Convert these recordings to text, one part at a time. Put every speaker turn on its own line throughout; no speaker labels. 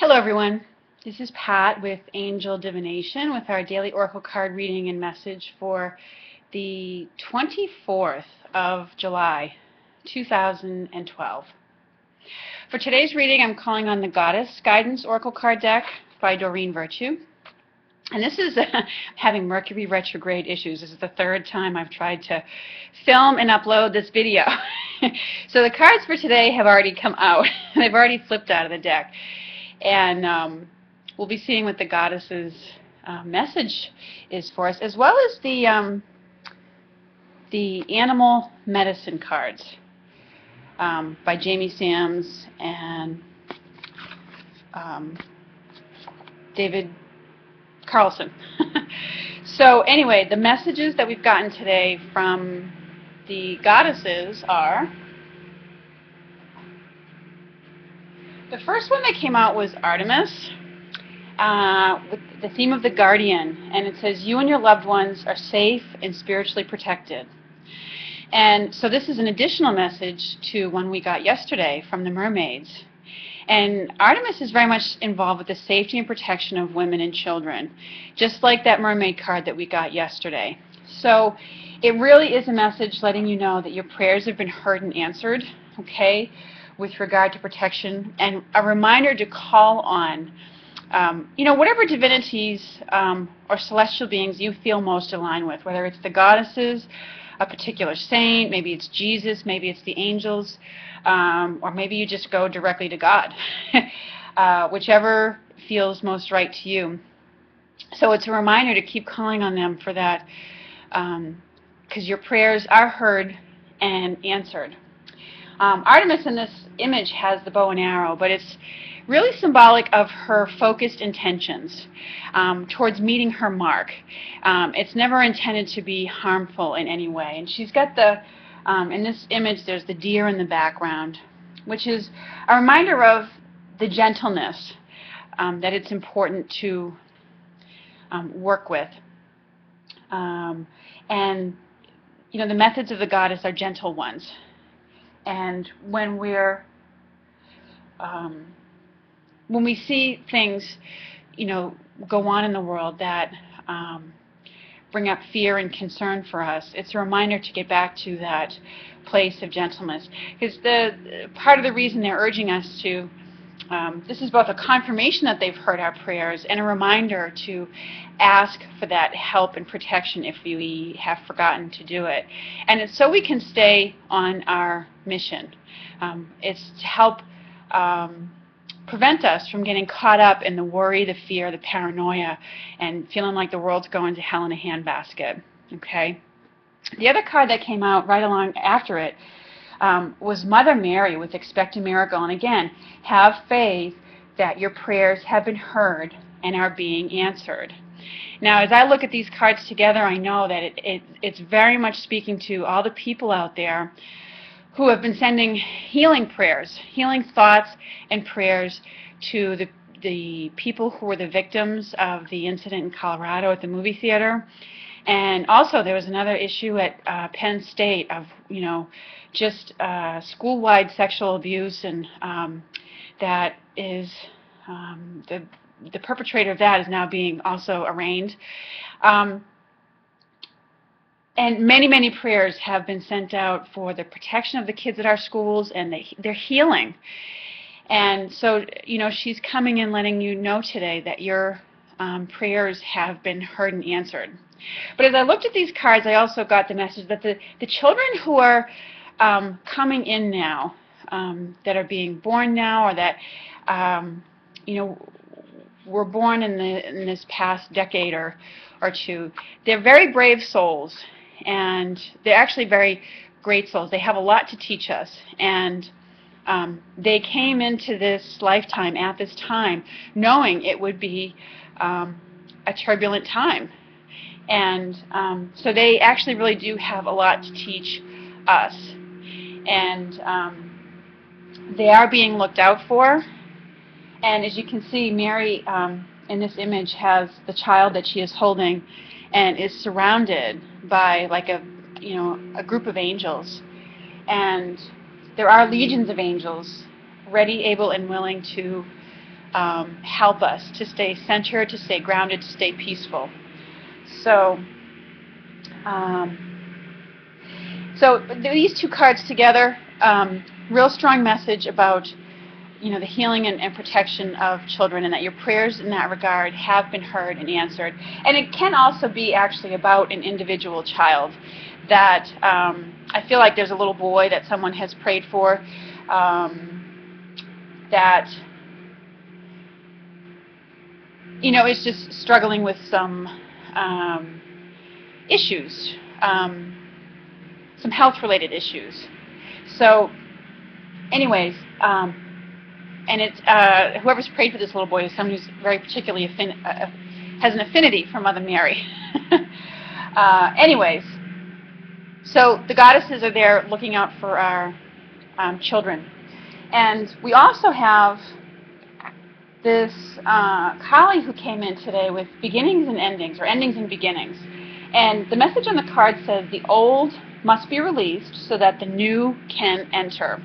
Hello everyone, this is Pat with Angel Divination with our daily oracle card reading and message for the 24th of July 2012. For today's reading, I'm calling on the Goddess Guidance Oracle Card Deck by Doreen Virtue. And this is having Mercury retrograde issues. This is the third time I've tried to film and upload this video. So the cards for today have already come out. They've already flipped out of the deck. And we'll be seeing what the goddess's message is for us, as well as the animal medicine cards by Jamie Sams and David Carlson. So anyway, the messages that we've gotten today from the goddesses are, the first one that came out was Artemis, with the theme of the guardian, and it says, you and your loved ones are safe and spiritually protected. And so this is an additional message to one we got yesterday from the mermaids. And Artemis is very much involved with the safety and protection of women and children, just like that mermaid card that we got yesterday. So it really is a message letting you know that your prayers have been heard and answered, okay, with regard to protection, and a reminder to call on, whatever divinities or celestial beings you feel most aligned with, whether it's the goddesses, a particular saint, maybe it's Jesus, maybe it's the angels, or maybe you just go directly to God, whichever feels most right to you. So it's a reminder to keep calling on them for that, because your prayers are heard and answered. Artemis in this image has the bow and arrow, but it's really symbolic of her focused intentions towards meeting her mark. It's never intended to be harmful in any way. And she's got in this image, there's the deer in the background, which is a reminder of the gentleness that it's important to work with. And, the methods of the goddess are gentle ones. And when we see things, go on in the world that bring up fear and concern for us, it's a reminder to get back to that place of gentleness. Because the part of the reason they're urging us to, this is both a confirmation that they've heard our prayers and a reminder to ask for that help and protection if we have forgotten to do it. And it's so we can stay on our mission. It's to help prevent us from getting caught up in the worry, the fear, the paranoia, and feeling like the world's going to hell in a handbasket. Okay? The other card that came out right along after it was Mother Mary with Expect a Miracle. And again, have faith that your prayers have been heard and are being answered. Now, as I look at these cards together, I know that it's very much speaking to all the people out there who have been sending healing prayers, healing thoughts and prayers to the people who were the victims of the incident in Colorado at the movie theater. And also there was another issue at Penn State of, just school-wide sexual abuse, and that is, the perpetrator of that is now being also arraigned. And many, many prayers have been sent out for the protection of the kids at our schools and their healing. And so, she's coming and letting you know today that your prayers have been heard and answered. But as I looked at these cards, I also got the message that the children who are coming in now, that are being born now, or that, were born in this past decade or two, they're very brave souls. And they're actually very great souls. They have a lot to teach us. And they came into this lifetime at this time knowing it would be a turbulent time. And so they actually really do have a lot to teach us. And they are being looked out for. And as you can see, Mary in this image has the child that she is holding and is surrounded by like a group of angels. And there are legions of angels ready, able, and willing to help us to stay centered, to stay grounded, to stay peaceful. So, these two cards together, real strong message about the healing and protection of children, and that your prayers in that regard have been heard and answered. And it can also be actually about an individual child that I feel like there's a little boy that someone has prayed for that is just struggling with some issues, some health-related issues. So anyways, and it's whoever's prayed for this little boy is someone who's very particularly has an affinity for Mother Mary. Anyways, so the goddesses are there looking out for our children. And we also have this Kali who came in today with beginnings and endings, or endings and beginnings. And the message on the card says the old must be released so that the new can enter.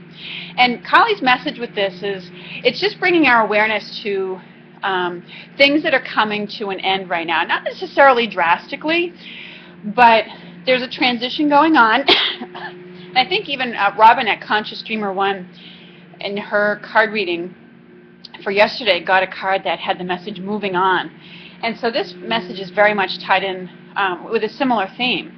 And Kali's message with this is it's just bringing our awareness to things that are coming to an end right now. Not necessarily drastically, but there's a transition going on. And I think even Robin at Conscious Dreamer 1 in her card reading for yesterday got a card that had the message moving on. And so this message is very much tied in with a similar theme.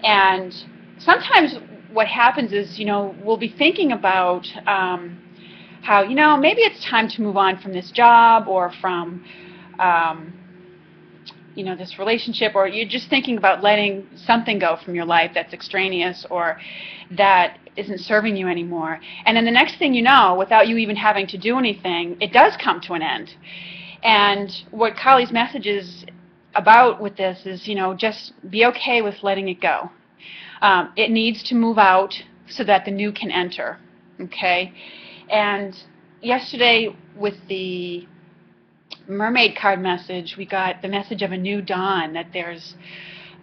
And sometimes what happens is, we'll be thinking about how, maybe it's time to move on from this job or from, this relationship, or you're just thinking about letting something go from your life that's extraneous or that isn't serving you anymore. And then the next thing you know, without you even having to do anything, it does come to an end. And what Kali's message is about with this is, just be okay with letting it go. It needs to move out so that the new can enter, okay? And yesterday with the mermaid card message, we got the message of a new dawn, that there's,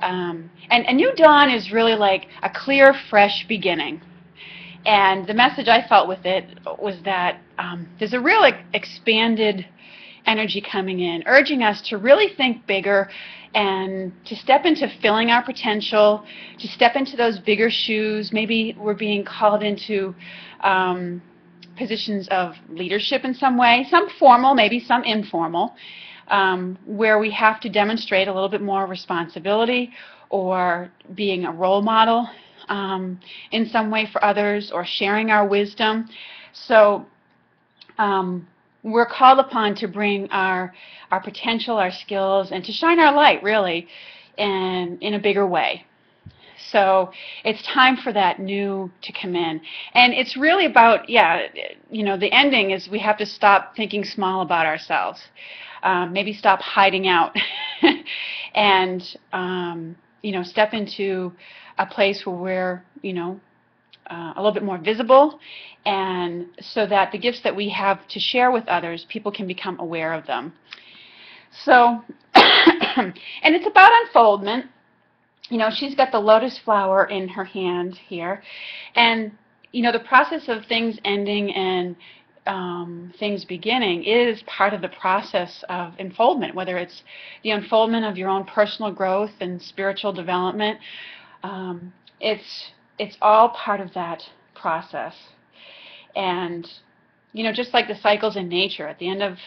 and a new dawn is really like a clear, fresh beginning. And the message I felt with it was that there's a real expanded energy coming in, urging us to really think bigger and to step into filling our potential, to step into those bigger shoes. Maybe we're being called into positions of leadership in some way, some formal, maybe some informal, where we have to demonstrate a little bit more responsibility or being a role model in some way for others, or sharing our wisdom. So we're called upon to bring our potential, our skills, and to shine our light, really, in a bigger way. So it's time for that new to come in. And it's really about, the ending is we have to stop thinking small about ourselves. Maybe stop hiding out and, step into a place where we're, a little bit more visible, and so that the gifts that we have to share with others, people can become aware of them. So, and it's about unfoldment. She's got the lotus flower in her hand here, and the process of things ending and things beginning is part of the process of unfoldment, whether it's the unfoldment of your own personal growth and spiritual development. It's all part of that process. And, just like the cycles in nature, at the end of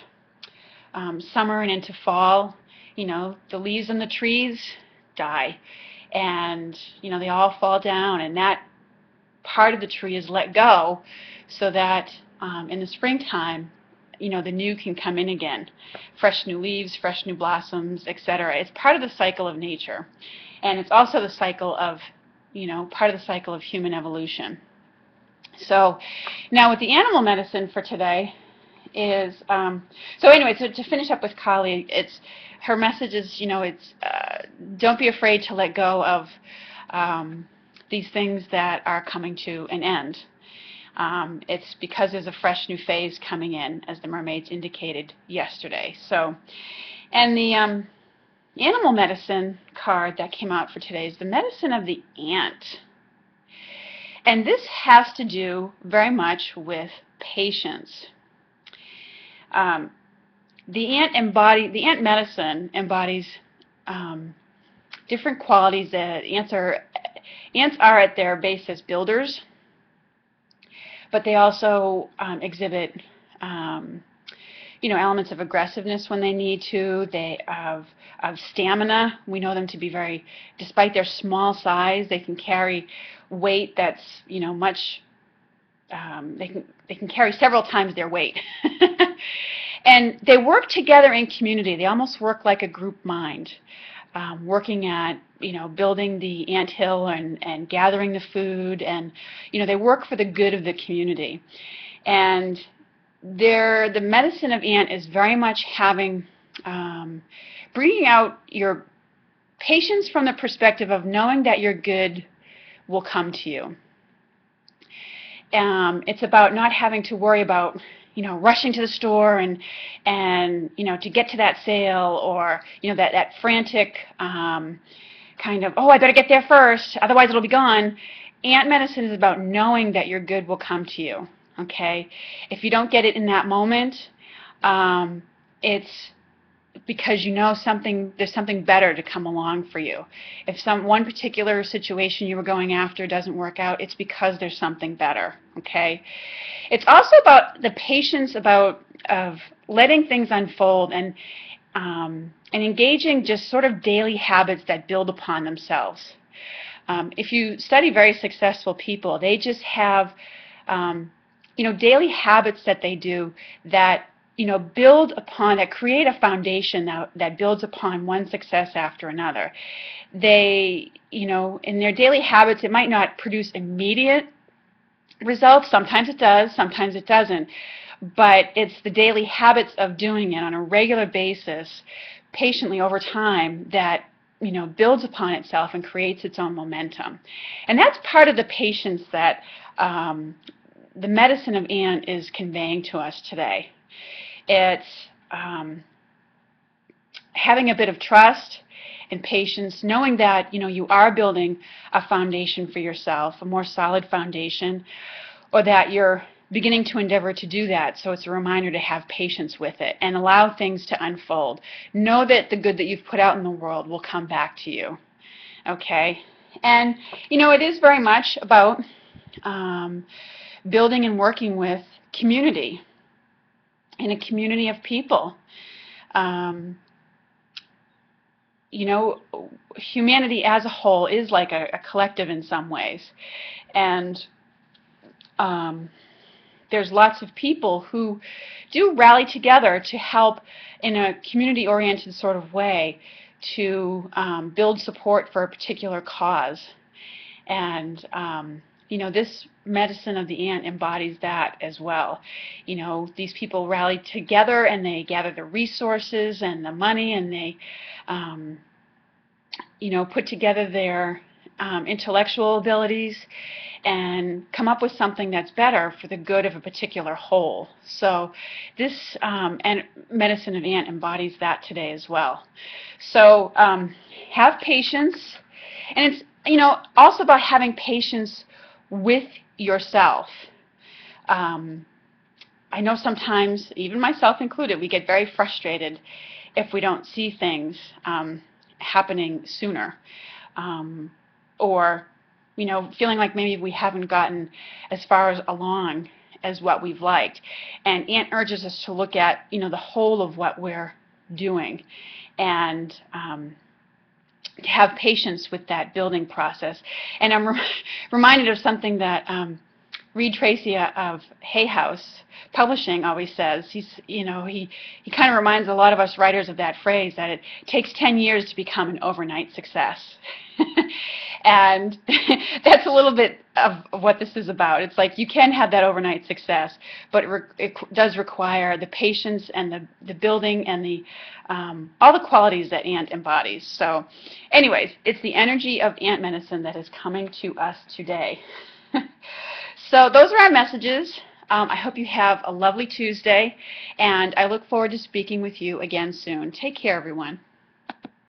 summer and into fall, the leaves on the trees die. And, they all fall down. And that part of the tree is let go so that in the springtime, the new can come in again. Fresh new leaves, fresh new blossoms, etc. It's part of the cycle of nature. And it's also the cycle of part of the cycle of human evolution. So now with the animal medicine for today is, so to finish up with Kali, her message is, don't be afraid to let go of these things that are coming to an end. It's because there's a fresh new phase coming in, as the mermaids indicated yesterday. So, and the animal medicine card that came out for today is the medicine of the ant. And this has to do very much with patience. The ant medicine embodies different qualities that ants are at their base as builders, but they also exhibit elements of aggressiveness when they need to. They have stamina. We know them to be despite their small size, they can carry weight that's much. They can carry several times their weight. And they work together in community. They almost work like a group mind, working at building the ant hill and gathering the food, and they work for the good of the community. And the medicine of ant is very much bringing out your patience from the perspective of knowing that your good will come to you. It's about not having to worry about rushing to the store and to get to that sale, or that frantic kind of, oh, I better get there first, otherwise it'll be gone. Ant medicine is about knowing that your good will come to you. Okay, if you don't get it in that moment, it's because there's something better to come along for you. If one particular situation you were going after doesn't work out, it's because there's something better. Okay, it's also about the patience of letting things unfold and engaging just sort of daily habits that build upon themselves. If you study very successful people, they just have daily habits that they do that build upon, that create a foundation that builds upon one success after another. They, in their daily habits, it might not produce immediate results. Sometimes it does, sometimes it doesn't. But it's the daily habits of doing it on a regular basis, patiently over time, that builds upon itself and creates its own momentum. And that's part of the patience that the medicine of ant is conveying to us today. It's having a bit of trust and patience, knowing that you are building a foundation for yourself, a more solid foundation, or that you're beginning to endeavor to do that. So it's a reminder to have patience with it and allow things to unfold. Know that the good that you've put out in the world will come back to you. Okay? And it is very much about building and working with community, in a community of people. Humanity as a whole is like a collective in some ways. And there's lots of people who do rally together to help in a community-oriented sort of way to build support for a particular cause. And this medicine of the ant embodies that as well. These people rally together and they gather the resources and the money, and they put together their intellectual abilities and come up with something that's better for the good of a particular whole. So this and medicine of ant embodies that today as well. So have patience, and it's also about having patience with yourself. I know sometimes, even myself included, we get very frustrated if we don't see things happening sooner, or feeling like maybe we haven't gotten as far along as what we've liked. And ant urges us to look at the whole of what we're doing, and to have patience with that building process. And I'm reminded of something that Reed Tracy of Hay House Publishing always says. He kind of reminds a lot of us writers of that phrase, that it takes 10 years to become an overnight success. And that's a little bit of what this is about. It's like you can have that overnight success, but it does require the patience and the building and all the qualities that ant embodies. So anyways, it's the energy of ant medicine that is coming to us today. So those are our messages. I hope you have a lovely Tuesday, and I look forward to speaking with you again soon. Take care, everyone.